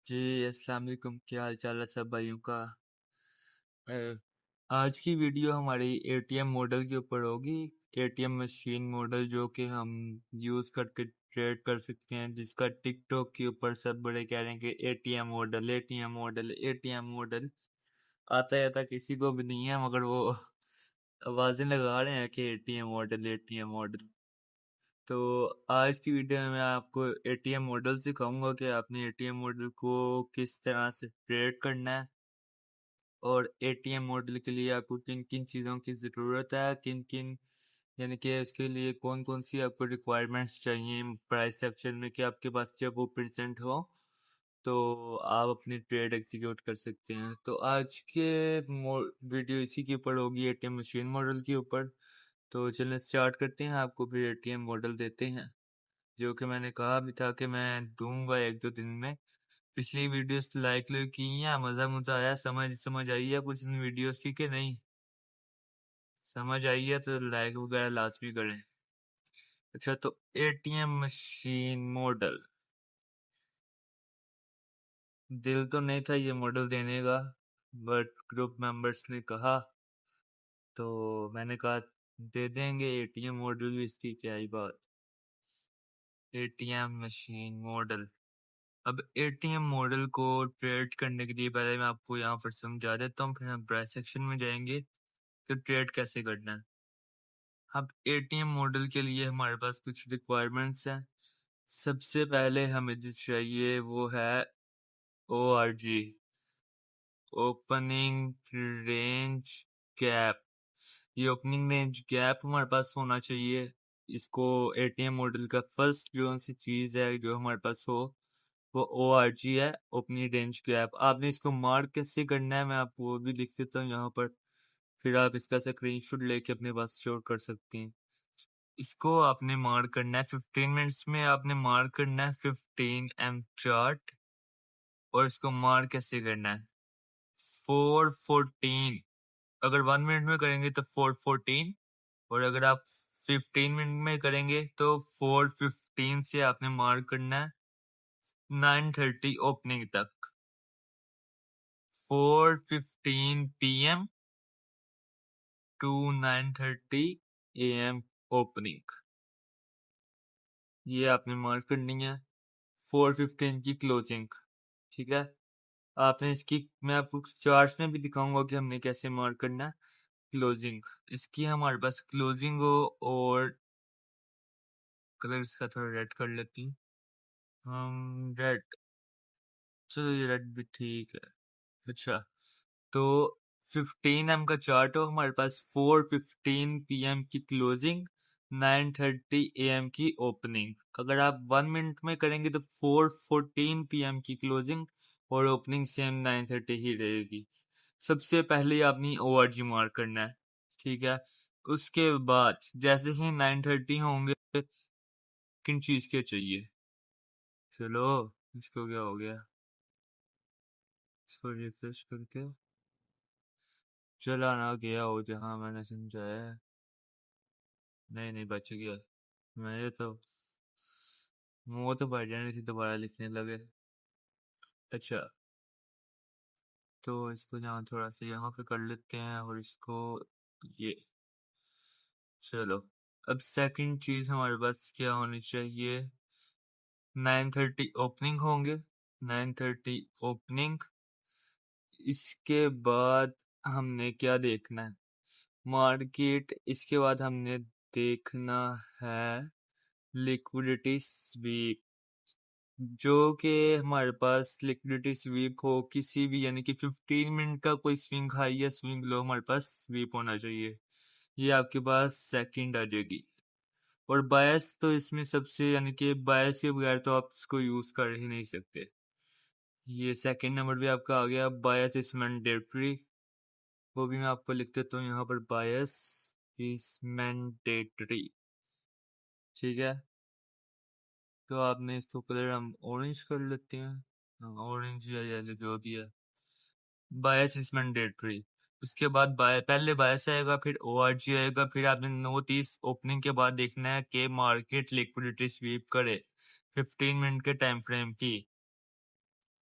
जी, अस्सलाम वालेकुम। क्या हाल चाल है सब भाइयों का। अ, आज की वीडियो हमारी एटीएम मॉडल के ऊपर होगी। एटीएम मशीन मॉडल जो कि हम यूज़ करके ट्रेड कर सकते हैं, जिसका टिकटॉक के ऊपर सब बड़े कह रहे हैं कि ATM model, ATM model, ATM model. आता आता किसी को भी नहीं है, मगर वो आवाज़ें लगा रहे हैं कि एटीएम मॉडल, एटीएम मॉडल। तो आज की वीडियो में मैं आपको एटीएम मॉडल सिखाऊंगा कि आपने एटीएम मॉडल को किस तरह से ट्रेड करना है, और एटीएम मॉडल के लिए आपको किन किन चीज़ों की ज़रूरत है, किन किन यानी कि उसके लिए कौन कौन सी आपको रिक्वायरमेंट्स चाहिए प्राइस सेक्शन में, कि आपके पास जब वो प्रेजेंट हो तो आप अपनी ट्रेड एग्जीक्यूट कर सकते हैं। तो आज के वीडियो इसी के ऊपर होगी, एटीएम मशीन मॉडल के ऊपर। तो चलिए स्टार्ट करते हैं, आपको फिर एटीएम मॉडल देते हैं जो कि मैंने कहा भी था कि मैं दूंगा एक दो दिन में। पिछली वीडियोस लाइक की हैं, मज़ा मुझा आया, समझ आई है कुछ इन वीडियोस की कि नहीं? समझ आई है तो लाइक वगैरह लाजमी करें। अच्छा, तो एटीएम मशीन मॉडल, दिल तो नहीं था ये मॉडल देने का, बट ग्रुप मेंबर्स ने कहा तो मैंने कहा दे देंगे एटीएम मॉडल भी, इसकी क्या ही बात। ATM machine model. अब एटीएम मॉडल को ट्रेड करने के लिए पहले मैं आपको यहाँ पर समझा देता हूँ, फिर हम प्राइस सेक्शन में जाएंगे कि ट्रेड कैसे करना है। अब एटीएम मॉडल के लिए हमारे पास कुछ रिक्वायरमेंट्स हैं। सबसे पहले हमें जो चाहिए वो है ORG, ओपनिंग रेंज गैप। ये ओपनिंग रेंज गैप हमारे पास होना चाहिए। इसको एटीएम मॉडल का फर्स्ट जो सी चीज़ है जो हमारे पास हो वो ORG है, ओपनिंग रेंज गैप। आपने इसको मार्क कैसे करना है मैं आपको वो भी लिख देता हूँ यहाँ पर, फिर आप इसका स्क्रीनशॉट लेके अपने पास स्टोर कर सकते हैं। इसको आपने मार्क करना है 15 मिनट्स में, आपने मार्क करना है 15 M चार्ट। और इसको मार्क कैसे करना है 414। अगर 1 मिनट में करेंगे तो 414, और अगर आप 15 मिनट में करेंगे तो 415 से आपने मार्क करना है 9:30 ओपनिंग तक। 4:15 PM टू 9:30 AM ओपनिंग, ये आपने मार्क करनी है। 4:15 की क्लोजिंग, ठीक है। आपने इसकी, मैं आपको चार्ट्स में भी दिखाऊंगा कि हमने कैसे मार्क करना है क्लोजिंग। इसकी हमारे पास क्लोजिंग हो, और कलर इसका थोड़ा रेड कर लेती हूँ हम, रेड। चलो ये रेड भी ठीक है। अच्छा, तो 15 M का चार्ट हो हमारे पास, 4:15 PM की क्लोजिंग, 9:30 AM की ओपनिंग। अगर आप 1 मिनट में करेंगे तो 4:14 PM की क्लोजिंग, और ओपनिंग सेम 9:30 ही रहेगी। सबसे पहले आपने ORG मार्क करना है, ठीक है। उसके बाद जैसे ही 9:30 होंगे, किन चीज़ के चाहिए, चलो इसको क्या हो गया, इसको रिफ्रेश करके चला ना गया हो जहाँ मैंने समझाया है। नहीं नहीं, बच गया। मैंने तो मुँह तो बढ़ जाने थी, दोबारा लिखने लगे। अच्छा, तो इसको यहाँ थोड़ा सा यहाँ पे कर लेते हैं, और इसको ये, चलो। अब सेकंड चीज़ हमारे पास क्या होनी चाहिए, 9:30 ओपनिंग होंगे, 9:30 ओपनिंग। इसके बाद हमने क्या देखना है, मार्केट। इसके बाद हमने देखना है लिक्विडिटी स्वीप, जो कि हमारे पास लिक्विडिटी स्वीप हो किसी भी, यानी कि 15 मिनट का कोई स्विंग हाई या स्विंग लो हमारे पास स्वीप होना चाहिए। ये आपके पास सेकंड आ जाएगी। और बायस तो इसमें सबसे, यानी कि बायस के बगैर तो आप इसको यूज कर ही नहीं सकते। ये सेकंड नंबर पे आपका आ गया, बायस इज मैंडेटरी। वो भी मैं आपको लिख देता हूँ यहाँ पर, बायस इज मैंडेटरी, ठीक है। तो आपने इसको कलर हम ऑरेंज कर लेते हैं, ऑरेंज या येलो जो भी है। बायस इज मैंडेटरी। उसके बाद पहले बायस आएगा, फिर ORG आएगा, फिर आपने नोट इस ओपनिंग के बाद देखना है कि मार्केट लिक्विडिटी स्वीप करे 15 मिनट के टाइम फ्रेम की।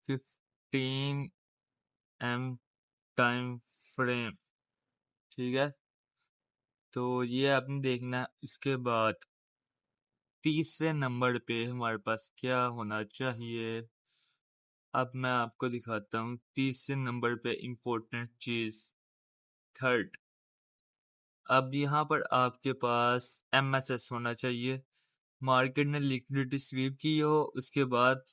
15 M टाइम फ्रेम, ठीक है। तो ये आपने देखना। इसके बाद तीसरे नंबर पे हमारे पास क्या होना चाहिए, अब मैं आपको दिखाता हूँ। तीसरे नंबर पे इम्पोर्टेंट चीज, थर्ड। अब यहाँ पर आपके पास MSS होना चाहिए। मार्केट ने लिक्विडिटी स्वीप की हो, उसके बाद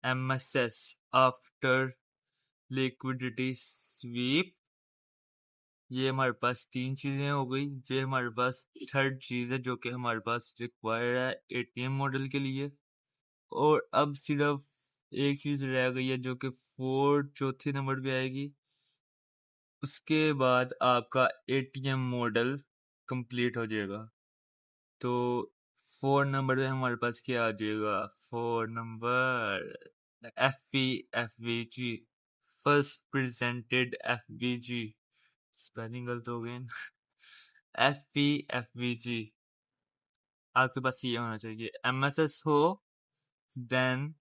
MSS, आफ्टर लिक्विडिटी स्वीप। ये हमारे पास तीन चीजें हो गई। ये हमारे पास थर्ड चीज है जो कि हमारे पास रिक्वायर्ड है ATM मॉडल के लिए। और अब सिर्फ एक चीज रह गई है जो कि फोर्थ, चौथी नंबर पे आएगी। उसके बाद आपका ATM मॉडल कंप्लीट हो जाएगा। तो 4 नंबर पे हमारे पास क्या आ जाएगा? 4 number FVG, first presented FVG। Spelling गलत हो गई। FVG आपके पास ये होना चाहिए। MSS हो, देन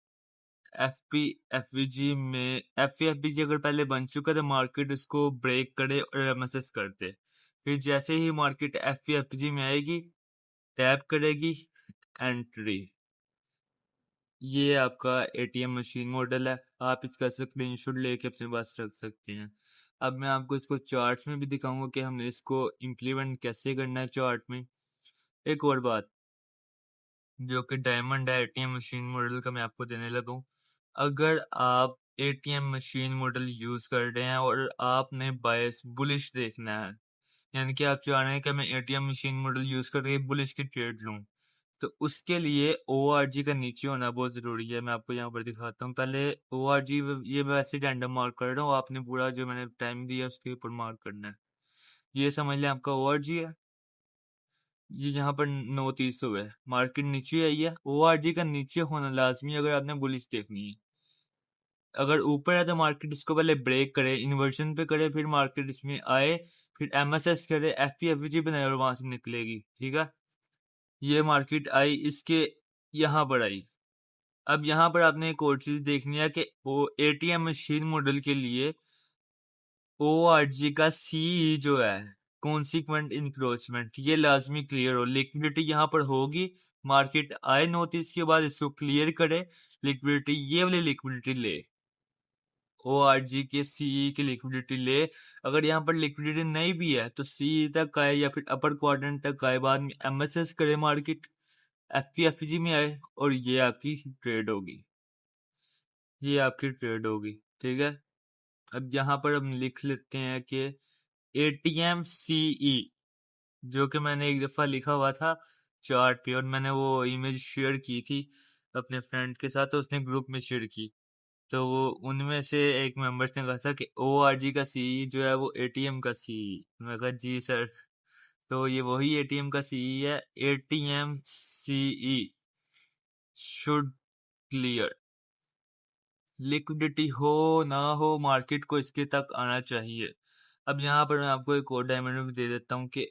FVG में FVG अगर पहले बन चुका तो मार्केट उसको ब्रेक करे और MSS करते। फिर जैसे ही मार्केट FVG में आएगी, टैप करेगी, एंट्री। ये आपका ATM मशीन मॉडल है। आप इसका स्क्रीनशॉट लेके अपने पास रख सकते हैं। अब मैं आपको इसको चार्ट में भी दिखाऊंगा कि हमने इसको इम्प्लीमेंट कैसे करना है चार्ट में। एक और बात जो कि डायमंड है ATM मशीन मॉडल का, मैं आपको देने लगा हूँ। अगर आप ATM मशीन मॉडल यूज कर रहे हैं और आपने बायस बुलिश देखना है, यानी कि आप चाह रहे हैं कि मैं ATM मशीन मॉडल यूज करके बुलिश की ट्रेड लूं, तो उसके लिए ORG का नीचे होना बहुत जरूरी है। मैं आपको यहाँ पर दिखाता हूँ। पहले ORG, ये मैं वैसे रैंडम मार्क कर रहा हूँ, आपने पूरा जो मैंने टाइम दिया उसके ऊपर मार्क करना है। ये समझ लें आपका ORG है। ये यहाँ पर 9:30 हुआ है, मार्केट नीचे आई है। ORG का नीचे होना लाजमी अगर आपने बुलिश देखनी है। अगर ऊपर है तो मार्केट इसको पहले ब्रेक करे, इन्वर्जन पे करे, फिर मार्केट इसमें आए, फिर MSS करे, FVG बनाए और वहां से निकलेगी, ठीक है। ये मार्केट आई, इसके यहाँ पर आई। अब यहाँ पर आपने एक और चीज देखनी है कि वो ATM मशीन मॉडल के लिए ORG का CE जो है, कॉन्सिक्वेंट इंक्रोचमेंट, ये लाजमी क्लियर हो। लिक्विडिटी यहाँ पर होगी, मार्केट आए नोटिस के बाद इसको क्लियर करे, लिक्विडिटी, ये वाली लिक्विडिटी ले, ORG के CE की लिक्विडिटी ले। अगर यहाँ पर लिक्विडिटी नहीं भी है तो CE तक आए या फिर अपर क्वाड्रेंट तक आए, बाद में MSS करे मार्केट, FVG में आए, और ये आपकी ट्रेड होगी। ये आपकी ट्रेड होगी, ठीक है। अब यहाँ पर हम लिख लेते हैं कि ATM CE, जो कि मैंने एक दफा लिखा हुआ था चार्ट पे, और मैंने वो इमेज शेयर की थी अपने फ्रेंड के साथ, तो उसने ग्रुप में शेयर की। तो वो उनमें से एक मेंबर्स ने कहा था कि ORG का CE जो है वो ATM का CE। मैं कहा जी सर। तो ये वही ATM का CE है। ATM CE should clear, liquidity हो ना हो मार्केट को इसके तक आना चाहिए। अब यहाँ पर मैं आपको एक और डायमेंड भी दे देता हूँ कि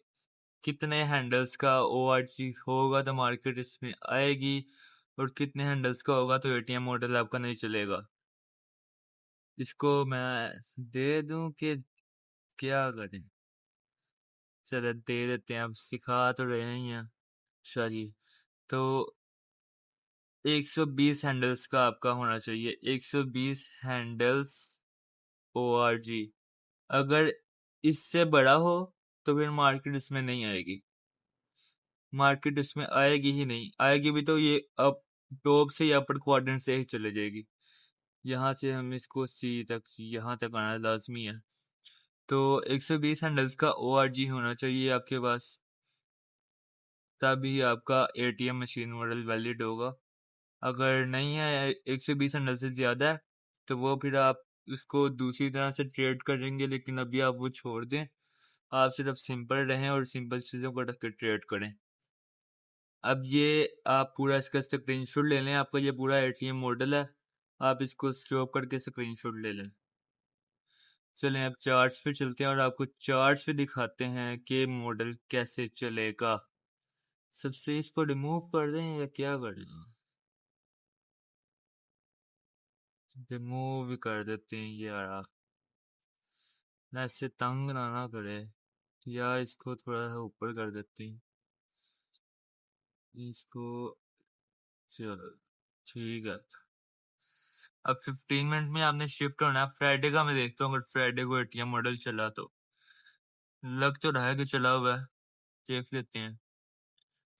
कितने हैंडल्स का ORG होगा तो मार्केट इसमें आएगी, और कितने हैंडल्स का होगा तो ATM मॉडल आपका नहीं चलेगा। इसको मैं दे दूं कि क्या करें? चलो दे देते हैं, अब सिखा तो रहे ही हैं। चलिए, तो 120 हैंडल्स का आपका होना चाहिए। 120 हैंडल्स ORG। अगर इससे बड़ा हो तो फिर मार्केट इसमें नहीं आएगी। मार्केट इसमें आएगी ही नहीं, आएगी भी तो ये अप टॉप से या अपर क्वाड्रेंट से ही चले जाएगी। यहाँ से हम इसको C तक, यहाँ तक आना लाजमी है। तो 120 हैंडल्स का ORG होना चाहिए आपके पास, तभी आपका ATM मशीन मॉडल वैलिड होगा। अगर नहीं है, 120 हैंडल से ज़्यादा है, तो वो फिर आप उसको दूसरी तरह से ट्रेड करेंगे, लेकिन अभी आप वो छोड़ दें। आप सिर्फ सिंपल रहें और सिंपल चीज़ों को रख के ट्रेड करें। अब ये आप पूरा इसका स्क्रीनशॉट ले लें, आपका ये पूरा ATM मॉडल है, आप इसको स्टॉप करके स्क्रीनशॉट ले लें। चलें अब चार्ट्स पे चलते हैं और आपको चार्ट्स पे दिखाते हैं कि मॉडल कैसे चलेगा। सबसे इसको रिमूव कर दें या क्या कर दें? रिमूव भी कर देते हैं ये यार, ना इससे तंग ना करे, या इसको थोड़ा सा ऊपर कर देते हैं इसको। चलो ठीक है। अब 15 मिनट में आपने शिफ्ट होना है फ्राइडे का। मैं देखता हूँ अगर फ्राइडे को एटीएम मॉडल चला तो, लग तो रहा है कि चला हुआ है, देख लेते हैं।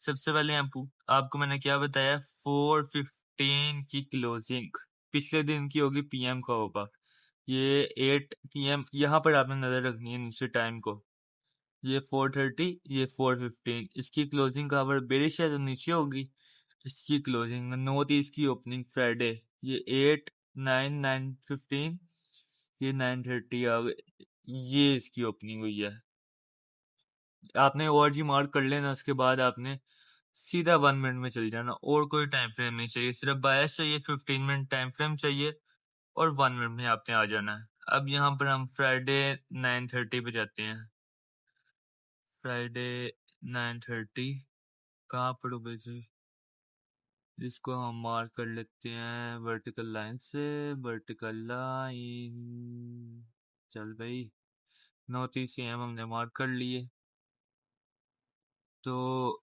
सबसे पहले आपको मैंने क्या बताया, 4:15 की क्लोजिंग पिछले दिन की होगी, पीएम का होगा ये 8 PM। यहाँ पर आपने नजर रखनी है नीचे टाइम को, ये 4:30, ये 4:15। इसकी क्लोजिंग कहाँ पर, बेरिश है तो नीचे होगी। इसकी क्लोजिंग 9:30 की ओपनिंग फ्राइडे, ये 8, 9, 9:15, ये 9:30 आ गए, ये इसकी ओपनिंग हुई है। आपने ORG मार्क कर लेना, उसके बाद आपने सीधा 1 मिनट में चल जाना, और कोई टाइम फ्रेम नहीं चाहिए, सिर्फ बायस चाहिए, 15 मिनट टाइम फ्रेम चाहिए, और 1 मिनट में आपने आ जाना है। अब यहाँ पर हम फ्राइडे 9:30 पे जाते हैं। फ्राइडे 9:30 कहाँ पर हो जी, इसको हम मार्क कर लेते हैं वर्टिकल लाइन से। वर्टिकल लाइन चल भाई, 9:30 AM हमने मार्क कर लिए। तो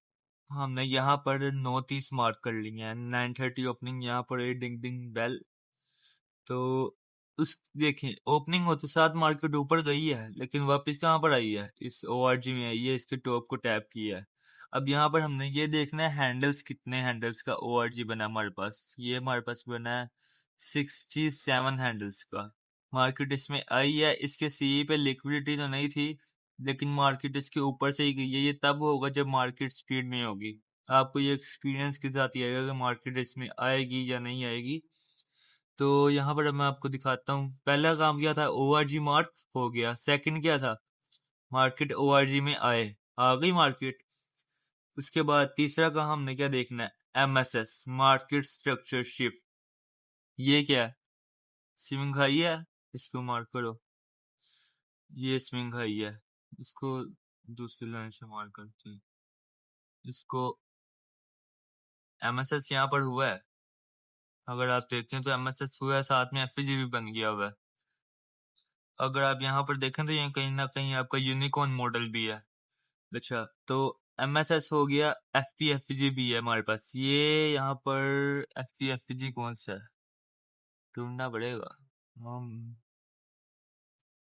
हमने यहाँ पर 9:30 मार्क कर लिया है, 9:30 ओपनिंग, यहाँ पर है डिंग डिंग बेल। तो उस देखें, ओपनिंग होते साथ मार्केट ऊपर गई है, लेकिन वापस कहाँ पर आई है, इस ORG में आई है, इसके टॉप को टैप किया है। अब यहाँ पर हमने ये देखना है हैंडल्स, कितने हैंडल्स का ORG बना हमारे पास। ये हमारे पास बना है 67 हैंडल्स का। मार्केट इसमें आई है, इसके CE पे लिक्विडिटी तो नहीं थी, लेकिन मार्केट इसके ऊपर से ही गई है। ये तब होगा जब मार्केट स्पीड में होगी। आपको ये एक्सपीरियंस के साथ ही आएगा कि मार्केट इसमें आएगी या नहीं आएगी। तो यहाँ पर अब मैं आपको दिखाता हूँ, पहला काम क्या था, ORG मार्क हो गया। सेकंड क्या था, मार्केट ORG में आ गई मार्केट। उसके बाद तीसरा काम हमने क्या देखना है, MSS मार्केट स्ट्रक्चर शिफ्ट। ये क्या है, स्विंग हाई है, इसको मार्क करो, ये स्विंग हाई है, इसको दूसरी लाइन से मार्क करते हैं। इसको MSS यहाँ पर हुआ है, अगर आप देखते हैं तो MSS हुआ है, साथ में FVG भी बन गया हुआ है। अगर आप यहाँ पर देखें तो ये कहीं ना कहीं आपका यूनिकॉर्न मॉडल भी है। अच्छा, तो MSS हो गया, FPFG भी है हमारे पास। ये यहाँ पर FPFG कौन सा है, ढूंढना पड़ेगा। हम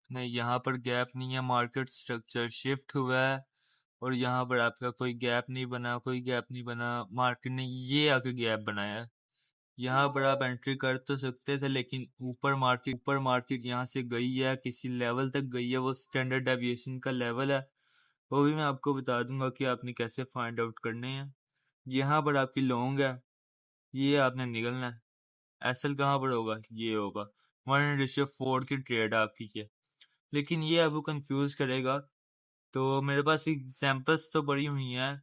नहीं, यहाँ पर गैप नहीं है, मार्केट स्ट्रक्चर शिफ्ट हुआ है, और यहाँ पर आपका कोई गैप नहीं बना, कोई गैप नहीं बना, मार्केट ने ये आके गैप बनाया है। यहाँ पर आप एंट्री कर तो सकते थे, लेकिन ऊपर मार्केट यहाँ से गई है, किसी लेवल तक गई है, वो स्टैंडर्ड डेविएशन का लेवल है, वो भी मैं आपको बता दूंगा कि आपने कैसे फाइंड आउट करने हैं। यहाँ पर आपकी लॉन्ग है, ये आपने निकलना है। एसएल कहाँ पर होगा, ये होगा 1:4 की ट्रेड आपकी है, लेकिन ये आपको कंफ्यूज करेगा। तो मेरे पास एग्जाम्पल्स तो पड़ी हुई हैं,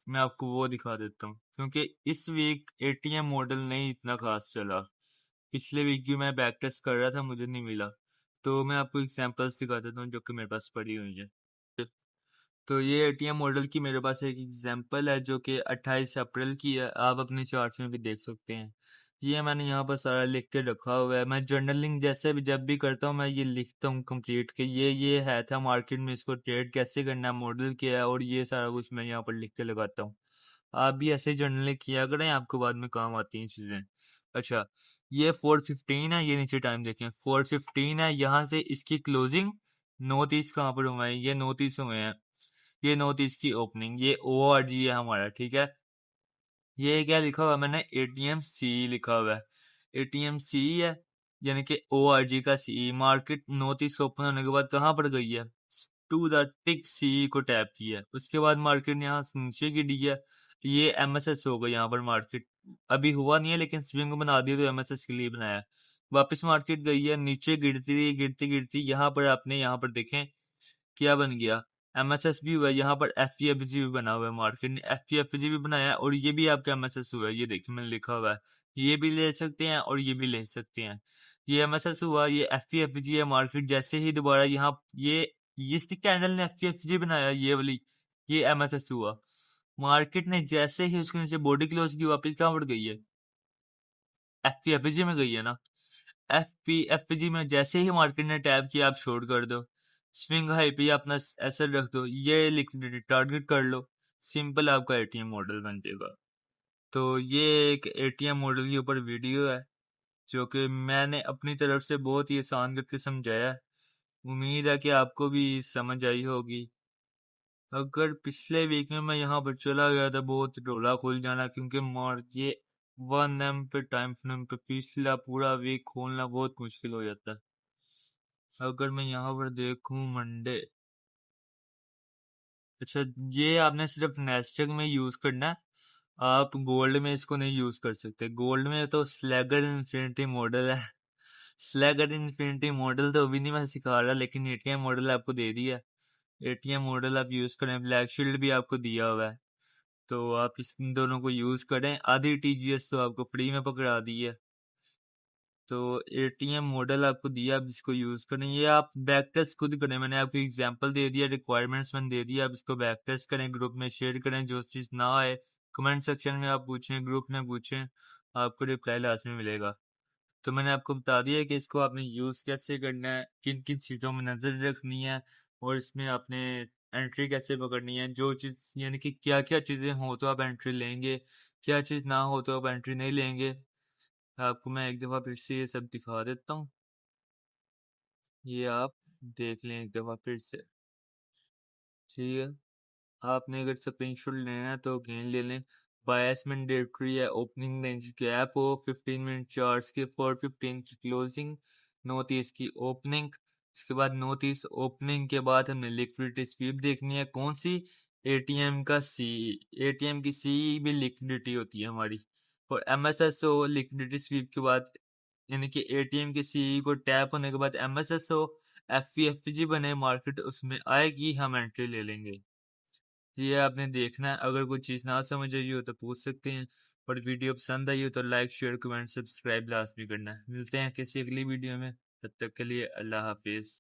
मैं आपको वो दिखा देता हूँ, क्योंकि इस वीक एटीएम मॉडल नहीं इतना खास चला। पिछले वीक भी मैं बैक टेस्ट कर रहा था, मुझे नहीं मिला, तो मैं आपको एग्जाम्पल्स दिखा देता हूँ जो कि मेरे पास पड़ी हुई है। तो ये एटीएम मॉडल की मेरे पास एक एग्जांपल है जो कि 28 अप्रैल की है, आप अपने चार्ट में भी देख सकते हैं। ये मैंने यहाँ पर सारा लिख के रखा हुआ है। मैं जर्नलिंग जैसे भी जब भी करता हूँ, मैं ये लिखता हूँ कंप्लीट के ये है था मार्केट में, इसको ट्रेड कैसे करना है, मॉडल क्या है, और ये सारा कुछ मैं यहाँ पर लिख के लगाता हूँ। आप भी ऐसे जर्नलिंग किया करें, आपको बाद में काम आती हैं चीज़ें। अच्छा, ये 4:15 है, ये नीचे टाइम देखें, 4:15 है, यहाँ से इसकी क्लोजिंग 9:30 कहाँ पर हुआ है, ये 9:30 हुए हैं, ये 9:30 की ओपनिंग, ये ORG है हमारा, ठीक है। ये क्या लिखा हुआ है मैंने, ATM CE लिखा हुआ है, ATM CE है, यानी कि ORG का CE। मार्केट 9:30 ओपन होने के बाद कहाँ पर गई है, टू द टिक CE को टैप किया है, उसके बाद मार्केट ने यहाँ से नीचे गिरी है, ये MSS हो गई। यहाँ पर मार्केट अभी हुआ नहीं है, लेकिन स्विंग बना दिया तो MSS के लिए बनाया है। वापस मार्केट गई है, नीचे गिरती रही, गिरती गिरती यहाँ पर आपने यहाँ पर देखें क्या बन गया, MSS भी हुआ है, यहाँ पर FPFG भी बना हुआ है, मार्केट ने FPFG भी बनाया है, और ये भी आपका MSS हुआ है, ये देखिए मैंने लिखा हुआ है। ये भी ले सकते हैं और ये भी ले सकते हैं। ये MSS हुआ, ये FPFG है, मार्केट जैसे ही दोबारा यहाँ ये इस कैंडल ने FPFG बनाया, ये वाली, ये MSS हुआ। मार्केट ने जैसे ही उसके नीचे बॉडी क्लोज की, वापस कहाँ पर गई है, FPFG में गई है ना। एफपीजी में जैसे ही मार्केट ने टैप किया आप शॉर्ट कर दो, स्विंग हाई पे अपना एसएल रख दो, ये लिक्विडिटी टारगेट कर लो, सिंपल आपका एटीएम मॉडल बन जाएगा। तो ये एक एटीएम मॉडल के ऊपर वीडियो है जो कि मैंने अपनी तरफ से बहुत ही आसान करके समझाया है। उम्मीद है कि आपको भी समझ आई होगी। अगर पिछले वीक में मैं यहाँ पर चला गया था बहुत रोला खुल जाना, क्योंकि ये 1 M पे टाइम फ्रेम पे पिछला पूरा वीक खोलना बहुत मुश्किल हो जाता है। अगर मैं यहाँ पर देखूं मंडे, अच्छा ये आपने सिर्फ नेस्टेक में यूज करना है, आप गोल्ड में इसको नहीं यूज कर सकते। गोल्ड में तो स्लैगर इन्फिनिटी मॉडल है। स्लैगर इन्फिनिटी मॉडल तो अभी नहीं मैं सिखा रहा, लेकिन एटीएम मॉडल आपको दे दिया। एटीएम मॉडल आप यूज करें, ब्लैक शील्ड भी आपको दिया हुआ है, तो आप इस दोनों को यूज करें। आधी टीजीएस तो आपको फ्री में पकड़ा दी है। तो एटीएम मॉडल आपको दिया, अब इसको यूज करें। ये आप बैक टेस्ट खुद करें, मैंने आपको एग्जांपल दे दिया, रिक्वायरमेंट्स मैंने दे दिया, आप इसको बैक टेस्ट करें, ग्रुप में शेयर करें। जो चीज़ ना आए कमेंट सेक्शन में आप पूछें, ग्रुप में पूछें, आपको रिप्लाई लास्ट में मिलेगा। तो मैंने आपको बता दिया कि इसको आपने यूज कैसे करना है, किन किन चीज़ों में नज़र रखनी है, और इसमें आपने एंट्री कैसे पकड़नी है। जो चीज़ यानी कि क्या क्या चीज़ें हो तो आप एंट्री लेंगे, क्या चीज़ ना हो तो आप एंट्री नहीं लेंगे। आपको मैं एक दफ़ा फिर से ये सब दिखा देता हूँ, ये आप देख लें एक दफ़ा फिर से, ठीक है। आपने अगर स्क्रीनशॉट लेना है तो गेन ले लें। बायस मैंडेटरी है, ओपनिंग रेंज गैप हो 15 मिनट चार्ट्स के, 415 की क्लोजिंग, नॉर्थ ईस्ट की ओपनिंग। इसके बाद नॉर्थ ईस्ट ओपनिंग के बाद हमने लिक्विडिटी स्वीप देखनी है। कौन सी? एटीएम का सी। एटीएम की सी भी लिक्विडिटी होती है हमारी। और एमएसएसओ लिक्विडिटी स्वीप के बाद, यानी कि एटीएम की सी को टैप होने के बाद एमएसएसओ एफजी बने मार्केट उसमें आएगी, हम एंट्री ले लेंगे। ये आपने देखना है। अगर कोई चीज़ ना समझ आई हो तो पूछ सकते हैं, और वीडियो पसंद आई हो तो लाइक शेयर कमेंट सब्सक्राइब लाजमी करना है। मिलते हैं किसी अगली वीडियो में, तब तक के लिए अल्लाह हाफिज़।